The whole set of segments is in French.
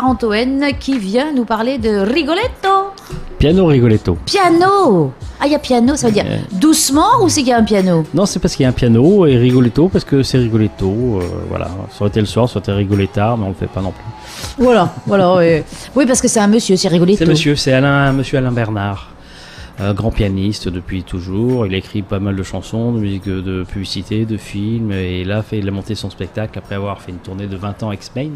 Parentoen qui vient nous parler de Rigoletto. Piano Rigoletto. Piano. Ah, il y a piano, ça veut dire doucement ou c'est qu'il y a un piano? Non, c'est parce qu'il y a un piano, et Rigoletto parce que c'est Rigoletto. Voilà, ça aurait été le soir, ça aurait été Rigolettard, mais on le fait pas non plus. Voilà. Oui, parce que c'est un monsieur, c'est Rigoletto. C'est monsieur Alain Bernard. Grand pianiste depuis toujours. Il a écrit pas mal de chansons, de musique de publicité, de films, et là il a monté son spectacle après avoir fait une tournée de 20 ans avec Spain.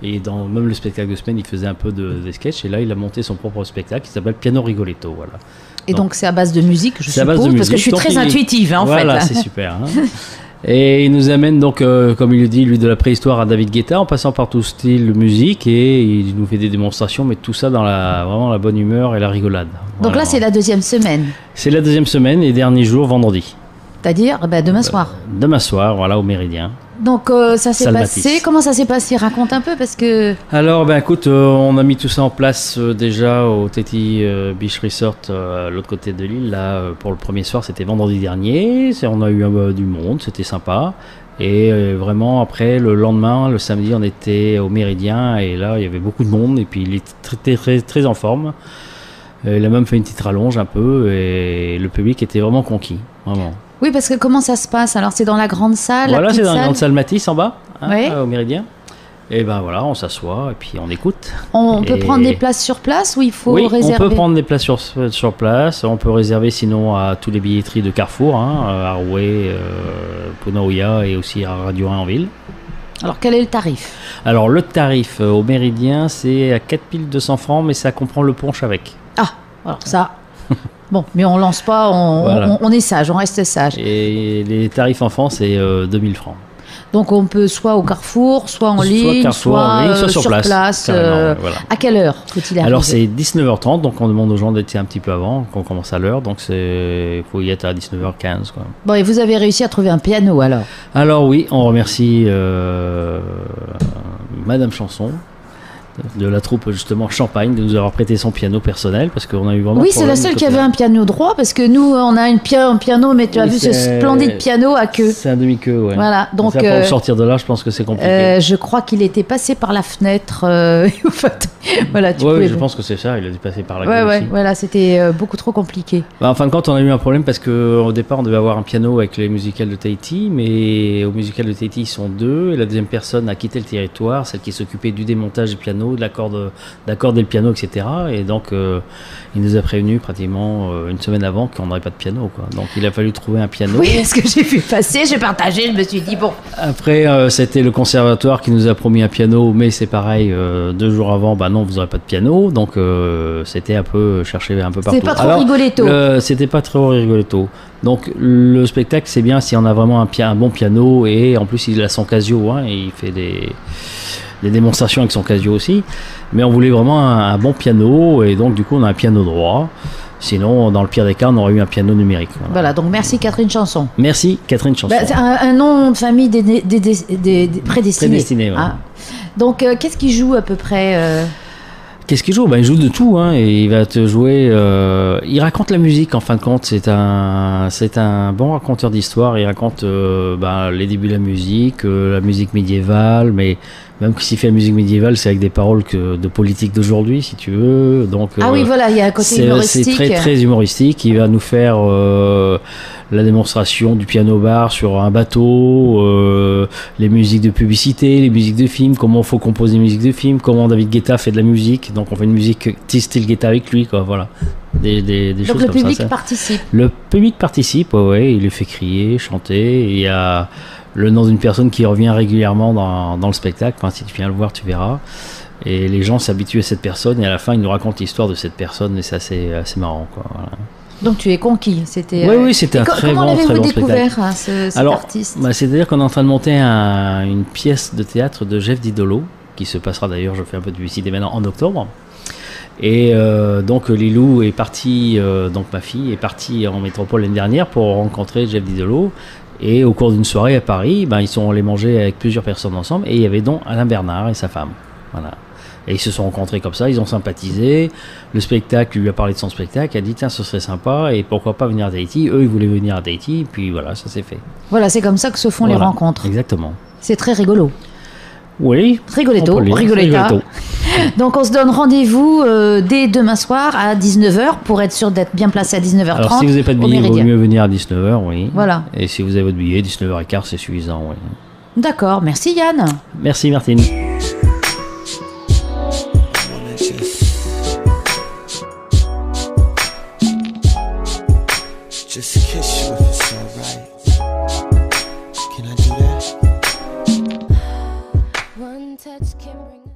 Et dans même le spectacle de Spain, il faisait un peu des sketchs, et là il a monté son propre spectacle qui s'appelle Piano Rigoletto. Voilà. Et donc c'est à base de musique, je suppose, parce que je suis très intuitive en fait. Voilà, c'est super. Hein. Et il nous amène donc, comme il le dit, lui, de la préhistoire à David Guetta, en passant par tout style de musique, et il nous fait des démonstrations, mais tout ça dans vraiment la bonne humeur et la rigolade. Donc là, c'est la deuxième semaine. C'est la deuxième semaine et dernier jour, vendredi. C'est-à-dire demain soir. Demain soir, voilà, au Méridien. Donc ça s'est passé. Comment ça s'est passé? Raconte un peu parce que. Alors écoute, on a mis tout ça en place déjà au Teti Beach Resort, l'autre côté de l'île. Là, pour le premier soir, c'était vendredi dernier. On a eu du monde, c'était sympa. Et vraiment après, le lendemain, le samedi, on était au Méridien et là, il y avait beaucoup de monde et puis il était très, très en forme. Il a même fait une petite rallonge un peu et le public était vraiment conquis, vraiment. Oui, parce que comment ça se passe? Alors, c'est dans la grande salle? Voilà, c'est dans la grande salle Matisse en bas, oui. Au Méridien. Et ben voilà, on s'assoit et puis on écoute. On peut prendre des places sur place ou il faut réserver? Oui, on peut prendre des places sur place. On peut réserver sinon à tous les billetteries de Carrefour, à Rouet, Punaouia et aussi à Radio 1 en ville. Alors, quel est le tarif? Alors, le tarif au Méridien, c'est à 4200 francs, mais ça comprend le punch avec. Ah, alors ça... Bon, mais on lance pas, on est sage, on reste sage. Et les tarifs enfants, c'est 2000 francs. Donc on peut soit au Carrefour, soit en ligne, soit sur place. Voilà. À quelle heure faut-il arriver? Alors c'est 19h30, donc on demande aux gens d'être un petit peu avant, qu'on commence à l'heure, donc il faut y être à 19h15. Quoi. Bon, et vous avez réussi à trouver un piano alors? Alors oui, on remercie Madame Chanson, de la troupe justement Champagne, de nous avoir prêté son piano personnel parce qu'on a eu vraiment. Oui, c'est la seule qui avait un piano droit parce que nous on a un piano, mais tu as vu ce splendide piano à queue. C'est un demi-queue, ouais. Voilà, donc pour le sortir de là, je pense que c'est compliqué. Je crois qu'il était passé par la fenêtre. Voilà, je pense que c'est ça. Il a dû passer par la gueule aussi. Voilà, c'était beaucoup trop compliqué. En fin de compte, on a eu un problème parce que au départ, on devait avoir un piano avec les musicales de Tahiti, mais au musical de Tahiti, ils sont deux et la deuxième personne a quitté le territoire, celle qui s'occupait du démontage du piano, d'accorder le piano, etc. Et donc, il nous a prévenu pratiquement une semaine avant qu'on n'aurait pas de piano, quoi. Donc, il a fallu trouver un piano. Oui, ce que j'ai vu passer, j'ai partagé, je me suis dit, bon. Après, c'était le conservatoire qui nous a promis un piano, mais c'est pareil, 2 jours avant, non, vous n'aurez pas de piano. Donc, c'était un peu chercher un peu partout. C'était pas trop rigoletto. C'était pas trop rigoletto. Donc, le spectacle, c'est bien si on a vraiment un bon piano et en plus, il a son Casio, et il fait des démonstrations avec son Casio aussi, mais on voulait vraiment un bon piano et donc du coup on a un piano droit, sinon dans le pire des cas on aurait eu un piano numérique. Voilà, donc merci Catherine Chanson. Merci Catherine Chanson. C'est un nom de famille prédestiné. Prédestiné, ouais. Donc qu'est-ce qu'il joue à peu près Qu'est-ce qu'il joue? Il joue de tout, et il va te jouer. Il raconte la musique en fin de compte. C'est un bon raconteur d'histoire. Il raconte les débuts de la musique médiévale, mais même s'il fait la musique médiévale, c'est avec des paroles de politique d'aujourd'hui, si tu veux. Donc, oui, voilà, il y a un côté humoristique. C'est très très humoristique. Il va nous faire la démonstration du piano-bar sur un bateau, les musiques de publicité, les musiques de films, comment il faut composer des musiques de films, comment David Guetta fait de la musique. Donc on fait une musique style Guetta avec lui, quoi. Voilà. Des Donc choses le comme public ça. participe. Le public participe, ouais, il le fait crier, chanter. Il y a le nom d'une personne qui revient régulièrement dans le spectacle. Enfin, si tu viens le voir, tu verras. Et les gens s'habituent à cette personne et à la fin, ils nous racontent l'histoire de cette personne et c'est assez marrant, quoi. Voilà. Donc tu es conquis. Oui, c'était un très bon spectacle. Comment l'avez-vous découvert, cet artiste? C'est-à-dire qu'on est en train de monter une pièce de théâtre de Jeff Didolo, qui se passera d'ailleurs, je fais un peu de publicité maintenant, en octobre. Et donc Lilou est partie, donc ma fille est partie en métropole l'année dernière pour rencontrer Jeff Didolo. Et au cours d'une soirée à Paris, ils sont allés manger avec plusieurs personnes ensemble. Et il y avait donc Alain Bernard et sa femme. Voilà. Et ils se sont rencontrés comme ça, ils ont sympathisé. Le spectacle, lui a parlé de son spectacle, il a dit tiens, ce serait sympa, et pourquoi pas venir à Tahiti. Eux, ils voulaient venir à Tahiti, et puis voilà, ça s'est fait. Voilà, c'est comme ça que se font les rencontres. Exactement. C'est très rigolo. Oui. Rigoletto. Donc on se donne rendez-vous dès demain soir à 19h pour être sûr d'être bien placé à 19h30. Alors si vous n'avez pas de billet, il vaut mieux venir à 19h, oui. Voilà. Et si vous avez votre billet, 19h15, c'est suffisant, oui. D'accord, merci Yann. Merci Martine. Just kiss you if it's alright. Can I do that? One touch can bring